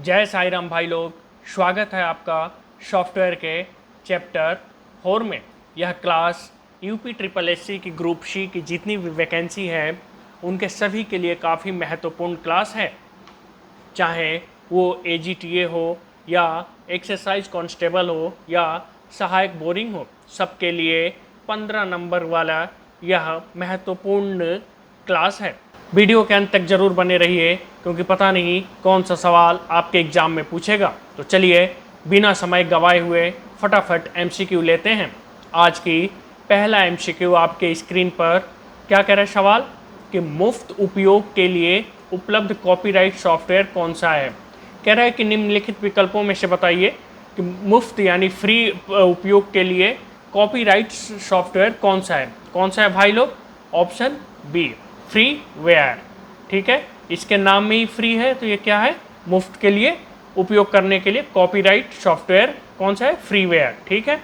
जय साई राम भाई लोग, स्वागत है आपका सॉफ्टवेयर के चैप्टर 4 में। यह क्लास यूपी ट्रिपल एससी की ग्रुप सी की जितनी भी वैकेंसी है उनके सभी के लिए काफ़ी महत्वपूर्ण क्लास है। चाहे वो एजीटीए हो या एक्सरसाइज कांस्टेबल हो या सहायक बोरिंग हो, सबके लिए 15 नंबर वाला यह महत्वपूर्ण क्लास है। वीडियो के अंत तक जरूर बने रहिए क्योंकि पता नहीं कौन सा सवाल आपके एग्जाम में पूछेगा। तो चलिए बिना समय गवाए हुए फटाफट एमसीक्यू लेते हैं। आज की पहला एमसीक्यू आपके स्क्रीन पर क्या कह रहा है सवाल कि मुफ्त उपयोग के लिए उपलब्ध कॉपीराइट सॉफ्टवेयर कौन सा है। कह रहा है कि निम्नलिखित विकल्पों में से बताइए कि मुफ्त यानी फ्री उपयोग के लिए कॉपीराइट सॉफ्टवेयर कौन सा है। कौन सा है भाई लोग? Option B, freeware. ठीक है, इसके नाम में ही फ्री है तो ये क्या है? मुफ्त के लिए उपयोग करने के लिए कॉपीराइट सॉफ्टवेयर कौन सा है? फ्रीवेयर। ठीक है,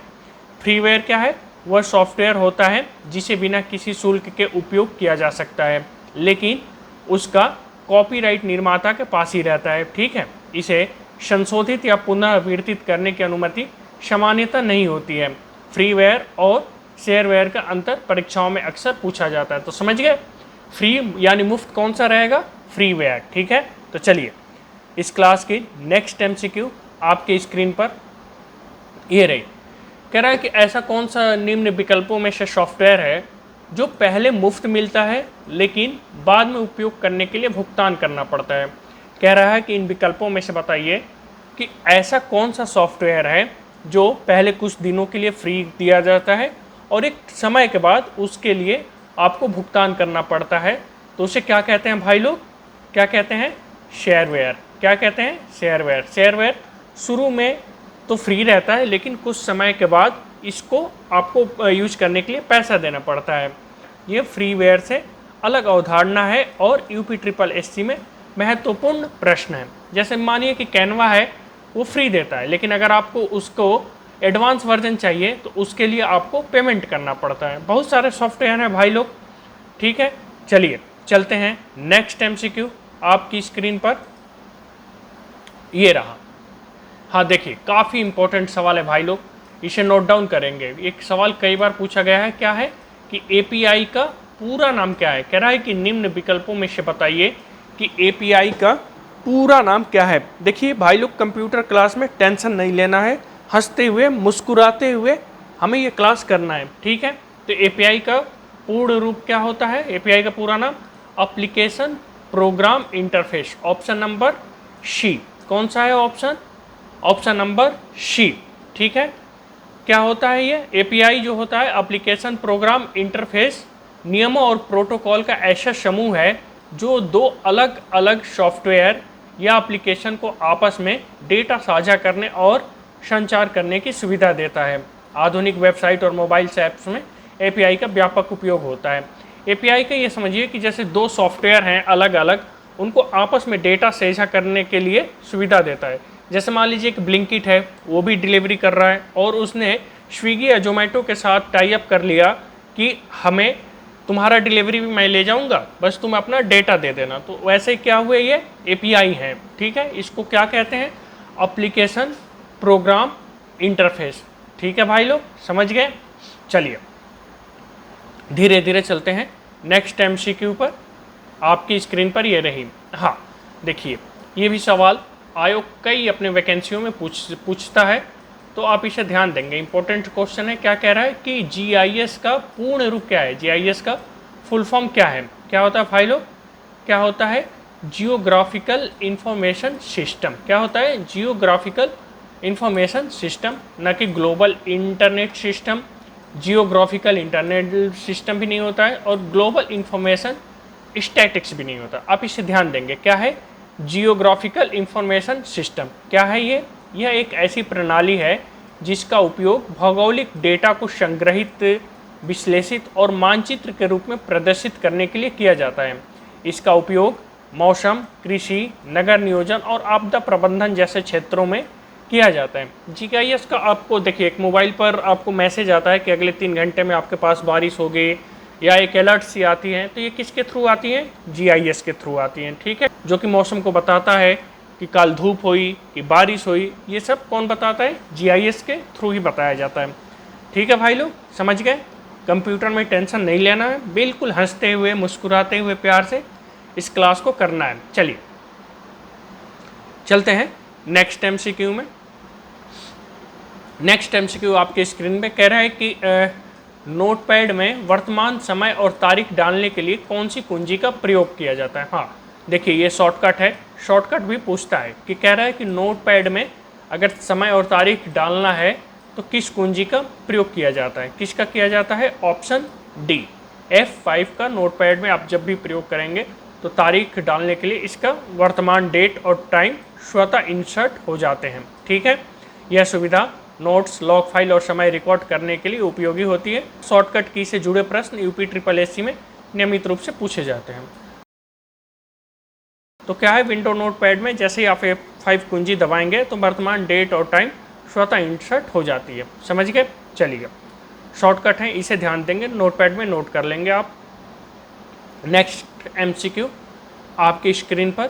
फ्रीवेयर क्या है? वह सॉफ्टवेयर होता है जिसे बिना किसी शुल्क के उपयोग किया जा सकता है, लेकिन उसका कॉपीराइट निर्माता के पास ही रहता है। ठीक है, इसे संशोधित या पुनर्वितरित करने की अनुमति सामान्यतः नहीं होती है। फ्रीवेयर और शेयरवेयर का अंतर परीक्षाओं में अक्सर पूछा जाता है। तो समझ गए, फ्री यानी मुफ्त कौन सा रहेगा? फ्रीवेयर। ठीक है, तो चलिए इस क्लास की नेक्स्ट एमसीक्यू आपके स्क्रीन पर ये रही। कह रहा है कि ऐसा कौन सा निम्न विकल्पों में से सॉफ्टवेयर है जो पहले मुफ्त मिलता है लेकिन बाद में उपयोग करने के लिए भुगतान करना पड़ता है। कह रहा है कि इन विकल्पों में से बताइए कि ऐसा कौन सा सॉफ्टवेयर है जो पहले कुछ दिनों के लिए फ्री दिया जाता है और एक समय के बाद उसके लिए आपको भुगतान करना पड़ता है। तो उसे क्या कहते हैं भाई लोग? क्या कहते हैं? शेयरवेयर। क्या कहते हैं? शेयरवेयर। शेयरवेयर शुरू में तो फ्री रहता है लेकिन कुछ समय के बाद इसको आपको यूज करने के लिए पैसा देना पड़ता है। ये फ्रीवेयर से अलग अवधारणा है और यूपी ट्रिपल एससी में महत्वपूर्ण प्रश्न है। जैसे मानिए कि कैनवा है, वो फ्री देता है, लेकिन अगर आपको उसको एडवांस वर्जन चाहिए तो उसके लिए आपको पेमेंट करना पड़ता है। बहुत सारे सॉफ्टवेयर हैं भाई लोग। ठीक है, चलिए चलते हैं नेक्स्ट एमसीक्यू आपकी स्क्रीन पर ये रहा। हाँ देखिए, काफ़ी इंपॉर्टेंट सवाल है भाई लोग, इसे नोट डाउन करेंगे। एक सवाल कई बार पूछा गया है, क्या है कि एपीआई का पूरा नाम क्या है। कह रहा है कि निम्न विकल्पों में से बताइए कि एपीआई का पूरा नाम क्या है। देखिए भाई लोग, कंप्यूटर क्लास में टेंशन नहीं लेना है, हंसते हुए मुस्कुराते हुए हमें ये क्लास करना है। ठीक है, तो एपीआई का पूर्ण रूप क्या होता है? एपीआई का पूरा नाम application program interface. Option number C. कौन सा है ऑप्शन? ऑप्शन नंबर सी। ठीक है, क्या होता है ये? एपीआई जो होता है एप्लीकेशन प्रोग्राम इंटरफेस नियमों और प्रोटोकॉल का ऐसा समूह है जो दो अलग अलग सॉफ्टवेयर या एप्लीकेशन को आपस में डेटा साझा करने और संचार करने की सुविधा देता है। आधुनिक वेबसाइट और मोबाइल ऐप्स में एपीआई का व्यापक उपयोग होता है। एपीआई का ये समझिए कि जैसे दो सॉफ्टवेयर हैं अलग अलग, उनको आपस में डेटा साझा करने के लिए सुविधा देता है। जैसे मान लीजिए कि ब्लिंकिट है, वो भी डिलीवरी कर रहा है और उसने स्विगी या जोमेटो के साथ टाई अप कर लिया कि हमें तुम्हारा डिलीवरी भी मैं ले जाऊंगा, बस तुम अपना डेटा दे देना। तो वैसे क्या हुए, ये एपीआई हैं। ठीक है, इसको क्या कहते हैं? Application program interface. ठीक है भाई लोग, समझ गए? चलिए धीरे धीरे चलते हैं नेक्स्ट एमसीक्यू पर। आपकी स्क्रीन पर ये रही। हाँ देखिए, ये भी सवाल आयोग कई अपने वैकेंसियों में पूछता है, तो आप इसे ध्यान देंगे। इंपॉर्टेंट क्वेश्चन है। क्या कह रहा है कि जीआईएस का पूर्ण रूप क्या है? जीआईएस का फुल फॉर्म क्या है? क्या होता है भाई लोग? क्या होता है? Geographical information system. क्या होता है? जियोग्राफिकल इंफॉर्मेशन सिस्टम, न कि global internet system. Geographical internet system भी नहीं होता है और ग्लोबल इंफॉर्मेशन स्टैटिक्स भी नहीं होता। आप इसे ध्यान देंगे। क्या है? Geographical information system. क्या है ये? यह एक ऐसी प्रणाली है जिसका उपयोग भौगोलिक डेटा को संग्रहित, विश्लेषित और मानचित्र के रूप में प्रदर्शित करने के लिए किया जाता है। इसका उपयोग मौसम, कृषि, नगर नियोजन और आपदा प्रबंधन जैसे क्षेत्रों में किया जाता है। जीआईएस का आपको देखिए, एक मोबाइल पर आपको मैसेज आता है कि अगले 3 घंटे में आपके पास बारिश होगी या एक अलर्ट सी आती हैं, तो ये किसके थ्रू आती हैं? जीआईएस के थ्रू आती हैं। ठीक है, जो कि मौसम को बताता है कि कल धूप हुई कि बारिश हुई, ये सब कौन बताता है? जीआईएस के थ्रू ही बताया जाता है। ठीक है भाई लोग, समझ गए? कंप्यूटर में टेंशन नहीं लेना है, बिल्कुल हंसते हुए मुस्कुराते हुए प्यार से इस क्लास को करना है। चलिए चलते हैं नेक्स्ट एमसीक्यू में। नेक्स्ट एमसीक्यू आपके स्क्रीन पे कह रहा है कि नोटपैड में वर्तमान समय और तारीख डालने के लिए कौन सी कुंजी का प्रयोग किया जाता है? हाँ देखिए, ये शॉर्टकट है। शॉर्टकट भी पूछता है कि कह रहा है कि नोटपैड में अगर समय और तारीख डालना है तो किस कुंजी का प्रयोग किया जाता है? किसका किया जाता है? ऑप्शन डी, F5 का नोटपैड में आप जब भी प्रयोग करेंगे तो तारीख डालने के लिए इसका वर्तमान डेट और टाइम स्वतः इंसर्ट हो जाते हैं। ठीक है, यह सुविधा नोट्स, लॉग फाइल और समय रिकॉर्ड करने के लिए उपयोगी होती है। शॉर्टकट की से जुड़े प्रश्न यूपी SSSC में नियमित रूप से पूछे जाते हैं। तो क्या है, विंडो नोटपैड में जैसे ही आप F5 कुंजी दबाएंगे तो वर्तमान डेट और टाइम स्वतः इंसर्ट हो जाती है। समझ गए? चलिए, शॉर्टकट है, इसे ध्यान देंगे, नोटपैड में नोट कर लेंगे आप। नेक्स्ट एमसीक्यू आपकी स्क्रीन पर।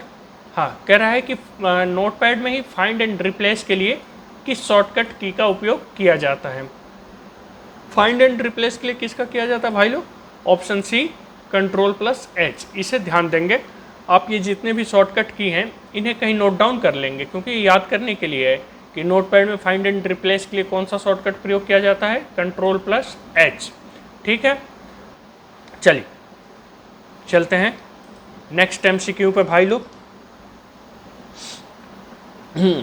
हाँ, कह रहा है कि नोटपैड में ही फाइंड एंड रिप्लेस के लिए किस शॉर्टकट की का उपयोग किया जाता है? फाइंड एंड रिप्लेस के लिए किसका किया जाता है भाई लोग? Option C, Ctrl+H। इसे ध्यान देंगे, आप ये जितने भी शॉर्टकट की हैं इन्हें कहीं नोट डाउन कर लेंगे, क्योंकि ये याद करने के लिए है कि नोटपैड में फाइंड एंड रिप्लेस के लिए कौन सा शॉर्टकट प्रयोग किया जाता है? Ctrl+H। ठीक है, चलिए चलते हैं नेक्स्ट एमसीक्यू पे भाई लोग।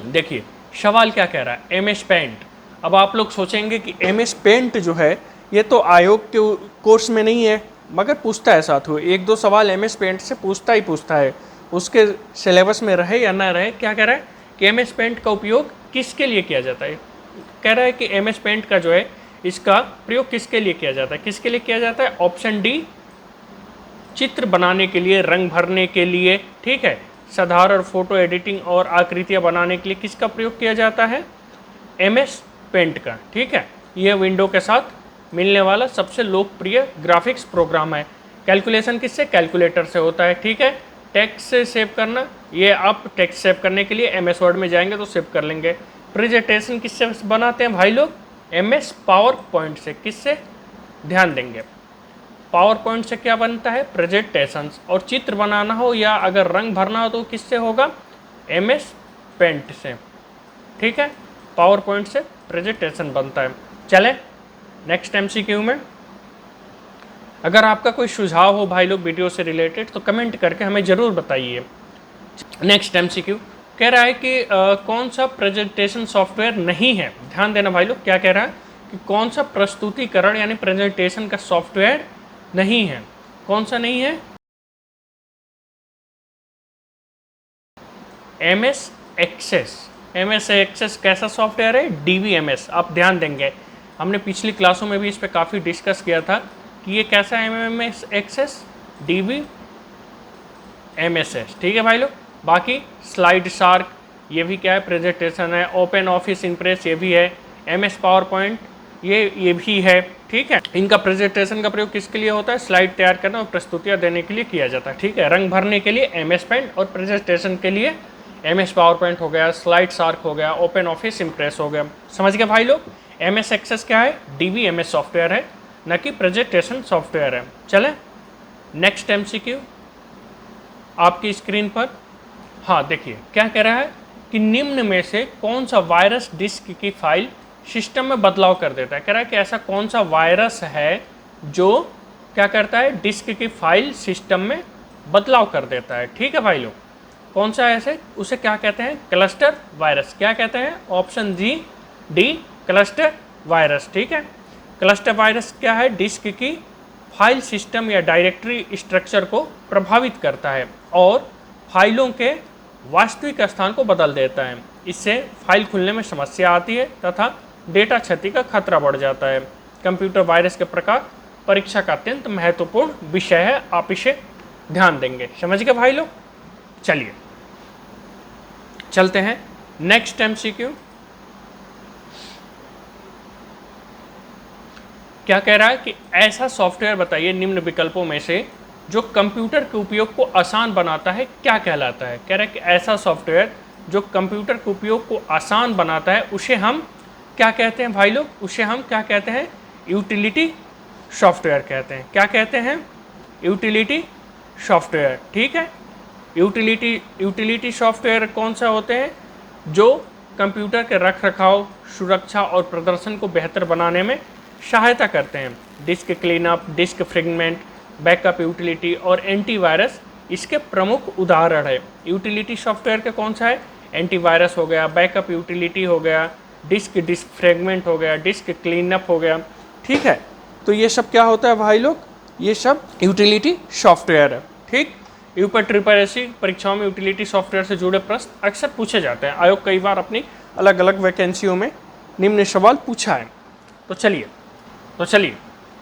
देखिए सवाल क्या कह रहा है, MS पेंट। अब आप लोग सोचेंगे कि MS पेंट जो है ये तो आयोग के कोर्स में नहीं है, मगर पूछता है साथ में एक दो सवाल MS पेंट से पूछता ही पूछता है, उसके सिलेबस में रहे या ना रहे। क्या कह रहा है कि MS पेंट का उपयोग किसके लिए किया जाता है? कह रहा है कि MS पेंट का जो है इसका प्रयोग किसके लिए किया जाता है? किसके लिए किया जाता है? ऑप्शन डी, चित्र बनाने के लिए, रंग भरने के लिए। ठीक है, साधारण फोटो एडिटिंग और आकृतियां बनाने के लिए किसका प्रयोग किया जाता है? MS पेंट का। ठीक है, यह विंडो के साथ मिलने वाला सबसे लोकप्रिय ग्राफिक्स प्रोग्राम है। कैलकुलेशन किससे? कैलकुलेटर से होता है। ठीक है, टेक्स्ट से सेव करना, ये आप टेक्स्ट सेव करने के लिए MS वर्ड में जाएंगे तो सेव कर लेंगे। प्रेजेंटेशन किससे बनाते हैं भाई लोग? MS पावर पॉइंट से। किससे? ध्यान देंगे, पावर पॉइंट से क्या बनता है? प्रेजेंटेशंस। और चित्र बनाना हो या अगर रंग भरना हो तो किससे होगा? MS पेंट से। ठीक है, पावर पॉइंट से प्रेजेंटेशन बनता है। चले नेक्स्ट एमसीक्यू में। अगर आपका कोई सुझाव हो भाई लोग वीडियो से रिलेटेड तो कमेंट करके हमें ज़रूर बताइए। नेक्स्ट एमसीक्यू कह रहा है कि कौन सा प्रेजेंटेशन सॉफ्टवेयर नहीं है? ध्यान देना भाई लोग, क्या कह रहा है कि कौन सा प्रस्तुतिकरण यानी प्रेजेंटेशन का सॉफ्टवेयर नहीं है? कौन सा नहीं है? MS access. MS एक्सेस कैसा सॉफ्टवेयर है? DBMS। आप ध्यान देंगे, हमने पिछली क्लासों में भी इस पर काफ़ी डिस्कस किया था कि ये कैसा है MS एक्सेस, DBMS। ठीक है भाई लोग, बाकी स्लाइड शार्क ये भी क्या है? प्रेजेंटेशन है। ओपन ऑफिस इम्प्रेस ये भी है। MS पावर पॉइंट ये भी है। ठीक है, इनका प्रेजेंटेशन का प्रयोग किसके लिए होता है? स्लाइड तैयार करना और प्रस्तुतियाँ देने के लिए किया जाता है। ठीक है, रंग भरने के लिए MS पेंट और प्रेजेंटेशन के लिए MS पावर पॉइंट हो गया, स्लाइड शार्क हो गया, ओपन ऑफिस इम्प्रेस हो गया। समझ गए भाई लोग? MS एक्सेस क्या है? DBMS सॉफ्टवेयर है, न कि प्रेजेंटेशन सॉफ्टवेयर है। चलें नेक्स्ट MCQ आपकी स्क्रीन पर। हाँ देखिए, क्या कह रहा है कि निम्न में से कौन सा वायरस डिस्क की फाइल सिस्टम में बदलाव कर देता है? कह रहा है कि ऐसा कौन सा वायरस है जो क्या करता है? डिस्क की फाइल सिस्टम में बदलाव कर देता है। ठीक है भाई लोग, कौन सा ऐसे? उसे क्या कहते हैं? Cluster virus. क्या कहते हैं? Option D, cluster virus. ठीक है, क्लस्टर वायरस क्या है? डिस्क की फाइल सिस्टम या डायरेक्टरी स्ट्रक्चर को प्रभावित करता है और फाइलों के वास्तविक स्थान को बदल देता है। इससे फाइल खुलने में समस्या आती है तथा डेटा क्षति का खतरा बढ़ जाता है। कंप्यूटर वायरस के प्रकार परीक्षा का अत्यंत महत्वपूर्ण विषय है, आप इसे ध्यान देंगे। समझ गए भाई लोग? चलिए चलते हैं नेक्स्ट MCQ। क्या कह रहा है कि ऐसा सॉफ्टवेयर बताइए निम्न विकल्पों में से जो कंप्यूटर के उपयोग को आसान बनाता है, क्या कहलाता है? कह रहा है कि ऐसा सॉफ्टवेयर जो कंप्यूटर के उपयोग को आसान बनाता है उसे हम क्या कहते हैं भाई लोग? उसे हम क्या कहते हैं? यूटिलिटी सॉफ्टवेयर कहते हैं। क्या कहते हैं? Utility software. ठीक है, यूटिलिटी सॉफ्टवेयर कौन सा होते हैं? जो कंप्यूटर के रख रखाव, सुरक्षा और प्रदर्शन को बेहतर बनाने में सहायता करते हैं। Disk cleanup, disk fragment, backup utility और एंटीवायरस इसके प्रमुख उदाहरण है। यूटिलिटी सॉफ्टवेयर का कौन सा है? एंटीवायरस हो गया, बैकअप यूटिलिटी हो गया, डिस्क फ्रेगमेंट हो गया, डिस्क क्लीनअप हो गया। ठीक है, तो ये सब क्या होता है भाई लोग? ये सब यूटिलिटी सॉफ्टवेयर है। ठीक, यूपी ट्रिपल एससी परीक्षाओं में यूटिलिटी सॉफ्टवेयर से जुड़े प्रश्न अक्सर पूछे जाते हैं। आयोग कई बार अपनी अलग अलग वैकेंसियों में निम्न सवाल पूछा है। तो चलिए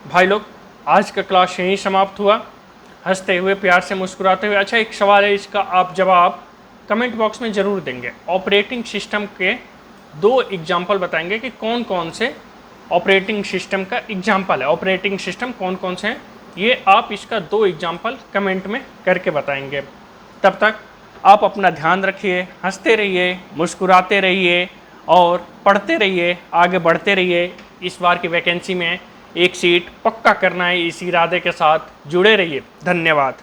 भाई लोग, आज का क्लास यहीं समाप्त हुआ। हंसते हुए, प्यार से मुस्कुराते हुए। अच्छा, एक सवाल है, इसका आप जवाब कमेंट बॉक्स में ज़रूर देंगे। ऑपरेटिंग सिस्टम के 2 एग्जाम्पल बताएंगे कि कौन कौन से ऑपरेटिंग सिस्टम का एग्जाम्पल है। ऑपरेटिंग सिस्टम कौन कौन से हैं, ये आप इसका 2 एग्जाम्पल कमेंट में करके बताएंगे। तब तक आप अपना ध्यान रखिए, हंसते रहिए, मुस्कुराते रहिए और पढ़ते रहिए, आगे बढ़ते रहिए। इस बार की वैकेंसी में एक सीट पक्का करना है, इस इरादे के साथ जुड़े रहिए। धन्यवाद।